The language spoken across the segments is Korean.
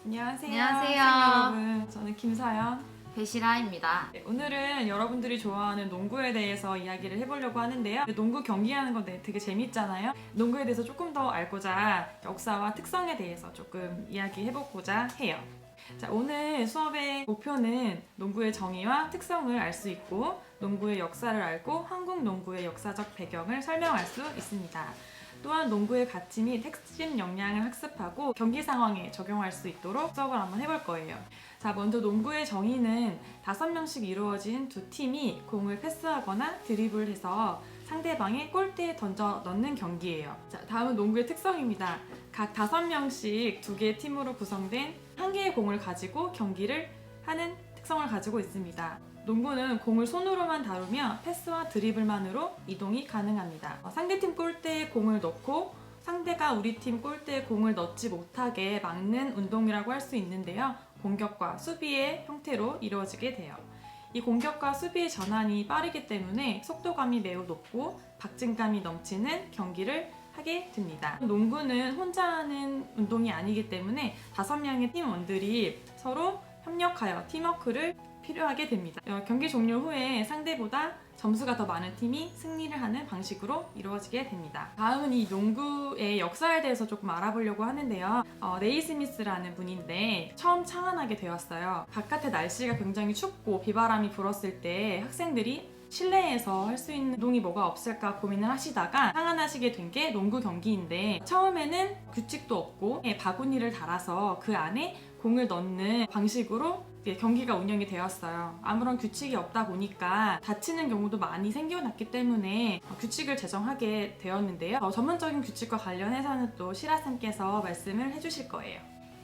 안녕하세요. 안녕하세요. 여러분. 저는 김사연. 배시라입니다. 네, 오늘은 여러분들이 좋아하는 농구에 대해서 이야기를 해보려고 하는데요. 농구 경기하는 거 되게 재밌잖아요. 농구에 대해서 조금 더 알고자 역사와 특성에 대해서 조금 이야기해보고자 해요. 자, 오늘 수업의 목표는 농구의 정의와 특성을 알 수 있고 농구의 역사를 알고 한국 농구의 역사적 배경을 설명할 수 있습니다. 또한 농구의 가치 및 핵심 역량을 학습하고 경기 상황에 적용할 수 있도록 수업을 한번 해볼 거예요. 자, 먼저 농구의 정의는 5명씩 이루어진 두 팀이 공을 패스하거나 드리블해서 상대방의 골대에 던져 넣는 경기예요. 자, 다음은 농구의 특성입니다. 각 5명씩 2개의 팀으로 구성된 1개의 공을 가지고 경기를 하는 특성을 가지고 있습니다. 농구는 공을 손으로만 다루며 패스와 드리블만으로 이동이 가능합니다. 상대팀 골대에 공을 넣고 상대가 우리 팀 골대에 공을 넣지 못하게 막는 운동이라고 할 수 있는데요. 공격과 수비의 형태로 이루어지게 돼요. 이 공격과 수비의 전환이 빠르기 때문에 속도감이 매우 높고 박진감이 넘치는 경기를 하게 됩니다. 농구는 혼자 하는 운동이 아니기 때문에 5명의 팀원들이 서로 협력하여 팀워크를 필요하게 됩니다. 경기 종료 후에 상대보다 점수가 더 많은 팀이 승리를 하는 방식으로 이루어지게 됩니다. 다음은 이 농구의 역사에 대해서 조금 알아보려고 하는데요. 네이스미스라는 분인데 처음 창안하게 되었어요. 바깥의 날씨가 굉장히 춥고 비바람이 불었을 때 학생들이 실내에서 할 수 있는 운동이 뭐가 없을까 고민을 하시다가 창안하시게 된 게 농구 경기인데 처음에는 규칙도 없고 바구니를 달아서 그 안에 공을 넣는 방식으로 경기가 운영이 되었어요. 아무런 규칙이 없다 보니까 다치는 경우도 많이 생겨났기 때문에 규칙을 제정하게 되었는데요. 전문적인 규칙과 관련해서는 또 시라쌤께서 말씀을 해주실 거예요.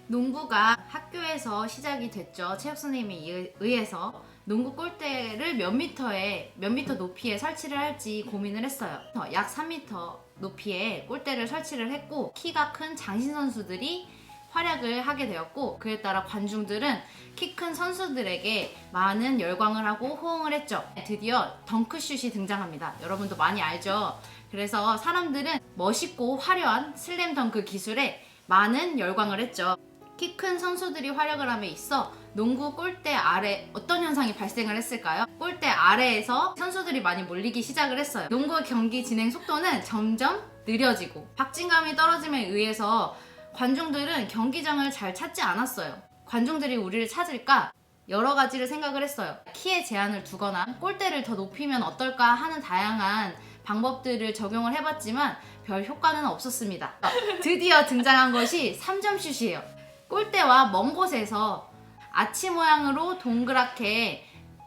농구가 학교에서 시작이 됐죠. 체육 선생님에 의해서 농구 골대를 몇 미터 높이에 설치를 할지 고민을 했어요. 약 3m 높이에 골대를 설치를 했고 키가 큰 장신 선수들이 활약을 하게 되었고 그에 따라 관중들은 키 큰 선수들에게 많은 열광을 하고 호응을 했죠. 드디어 덩크슛이 등장합니다. 여러분도 많이 알죠? 그래서 사람들은 멋있고 화려한 슬램덩크 기술에 많은 열광을 했죠. 키 큰 선수들이 활약을 함에 있어 농구 골대 아래 어떤 현상이 발생을 했을까요? 골대 아래에서 선수들이 많이 몰리기 시작을 했어요. 농구 경기 진행 속도는 점점 느려지고 박진감이 떨어짐에 의해서 관중들은 경기장을 잘 찾지 않았어요. 관중들이 우리를 찾을까? 여러 가지를 생각을 했어요. 키에 제한을 두거나 골대를 더 높이면 어떨까 하는 다양한 방법들을 적용을 해봤지만 별 효과는 없었습니다. 드디어 등장한 것이 3점 슛이에요. 골대와 먼 곳에서 아치 모양으로 동그랗게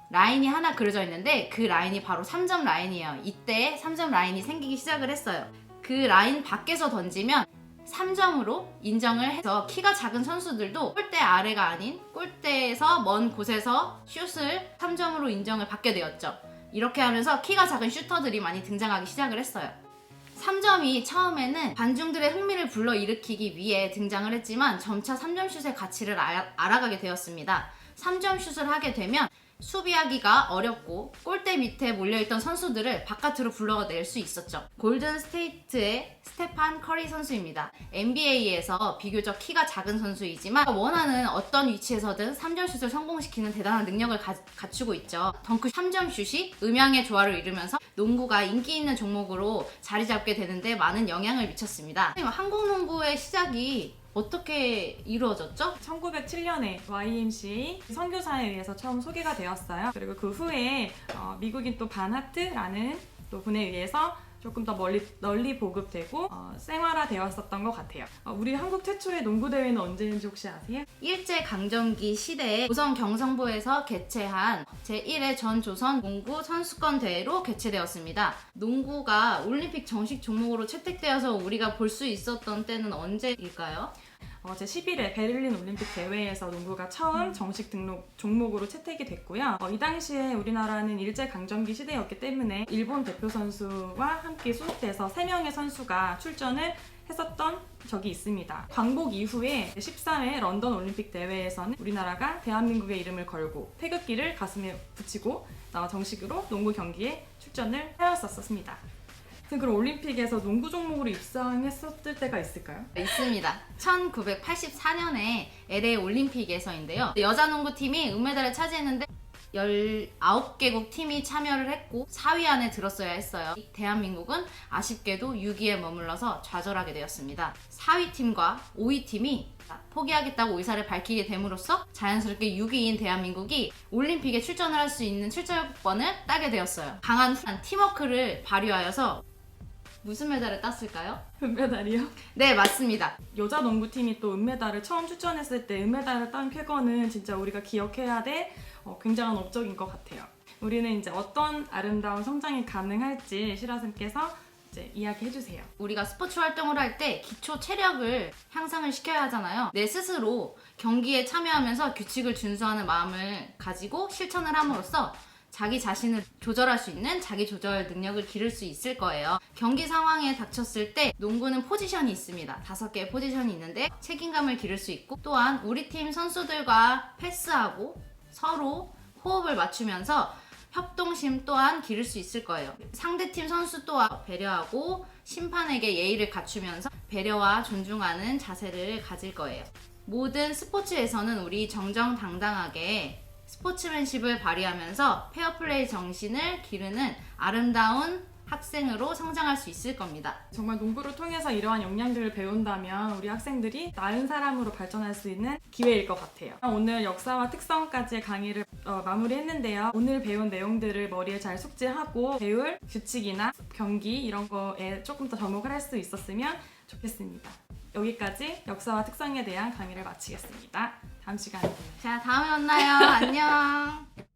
라인이 하나 그려져 있는데 그 라인이 바로 3점 라인이에요. 이때 3점 라인이 생기기 시작을 했어요. 그 라인 밖에서 던지면 3점으로 인정을 해서 키가 작은 선수들도 골대 아래가 아닌 골대에서 먼 곳에서 슛을 3점으로 인정을 받게 되었죠. 이렇게 하면서 키가 작은 슈터들이 많이 등장하기 시작을 했어요. 3점이 처음에는 관중들의 흥미를 불러일으키기 위해 등장을 했지만 점차 3점 슛의 가치를 알아가게 되었습니다. 3점 슛을 하게 되면 수비하기가 어렵고 골대 밑에 몰려있던 선수들을 바깥으로 불러낼 수 있었죠. 골든 스테이트의 스테판 커리 선수입니다. NBA에서 비교적 키가 작은 선수이지만 원하는 어떤 위치에서든 3점 슛을 성공시키는 대단한 능력을 갖추고 있죠. 덩크 3점 슛이 음양의 조화를 이루면서 농구가 인기 있는 종목으로 자리 잡게 되는데 많은 영향을 미쳤습니다. 한국 농구의 시작이 어떻게 이루어졌죠? 1907년에 YMCA 선교사에 의해서 처음 소개가 되었어요. 그리고 그 후에 미국인 또 반하트라는 또 분에 의해서 조금 더 널리 보급되고 생활화되었었던 것 같아요. 우리 한국 최초의 농구대회는 언제인지 혹시 아세요? 일제강점기 시대에 조선 경성부에서 개최한 제1회 전조선 농구 선수권 대회로 개최되었습니다. 농구가 올림픽 정식 종목으로 채택되어서 우리가 볼 수 있었던 때는 언제일까요? 제11회 베를린 올림픽 대회에서 농구가 처음 정식 등록 종목으로 채택이 됐고요. 이 당시에 우리나라는 일제강점기 시대였기 때문에 일본 대표 선수와 함께 소속돼서 3명의 선수가 출전을 했었던 적이 있습니다. 광복 이후에 13회 런던 올림픽 대회에서는 우리나라가 대한민국의 이름을 걸고 태극기를 가슴에 붙이고 정식으로 농구 경기에 출전을 하였었습니다. 그럼 올림픽에서 농구 종목으로 입상했었을 때가 있을까요? 있습니다. 1984년에 LA 올림픽에서인데요. 여자 농구팀이 은메달을 차지했는데 19개국 팀이 참여를 했고 4위 안에 들었어야 했어요. 대한민국은 아쉽게도 6위에 머물러서 좌절하게 되었습니다. 4위 팀과 5위 팀이 포기하겠다고 의사를 밝히게 됨으로써 자연스럽게 6위인 대한민국이 올림픽에 출전을 할 수 있는 출전권을 따게 되었어요. 강한 팀워크를 발휘하여서 무슨 메달을 땄을까요? 은메달이요? 네, 맞습니다. 여자 농구팀이 또 은메달을 처음 출전했을 때 은메달을 딴 쾌거는 진짜 우리가 기억해야 될 굉장한 업적인 것 같아요. 우리는 이제 어떤 아름다운 성장이 가능할지 시라쌤께서 이제 이야기해주세요. 우리가 스포츠 활동을 할 때 기초 체력을 향상을 시켜야 하잖아요. 내 스스로 경기에 참여하면서 규칙을 준수하는 마음을 가지고 실천을 함으로써 자기 자신을 조절할 수 있는 자기 조절 능력을 기를 수 있을 거예요. 경기 상황에 닥쳤을 때 농구는 포지션이 있습니다. 5개의 포지션이 있는데 책임감을 기를 수 있고 또한 우리 팀 선수들과 패스하고 서로 호흡을 맞추면서 협동심 또한 기를 수 있을 거예요. 상대팀 선수 또한 배려하고 심판에게 예의를 갖추면서 배려와 존중하는 자세를 가질 거예요. 모든 스포츠에서는 우리 정정당당하게 스포츠맨십을 발휘하면서 페어플레이 정신을 기르는 아름다운 학생으로 성장할 수 있을 겁니다. 정말 농구를 통해서 이러한 역량들을 배운다면 우리 학생들이 나은 사람으로 발전할 수 있는 기회일 것 같아요. 오늘 역사와 특성까지의 강의를 마무리했는데요. 오늘 배운 내용들을 머리에 잘 숙지하고 배울 규칙이나 경기 이런 거에 조금 더 접목을 할 수 있었으면 좋겠습니다. 여기까지 역사와 특성에 대한 강의를 마치겠습니다. 다음 시간에 봬요. 자, 다음에 만나요. 안녕.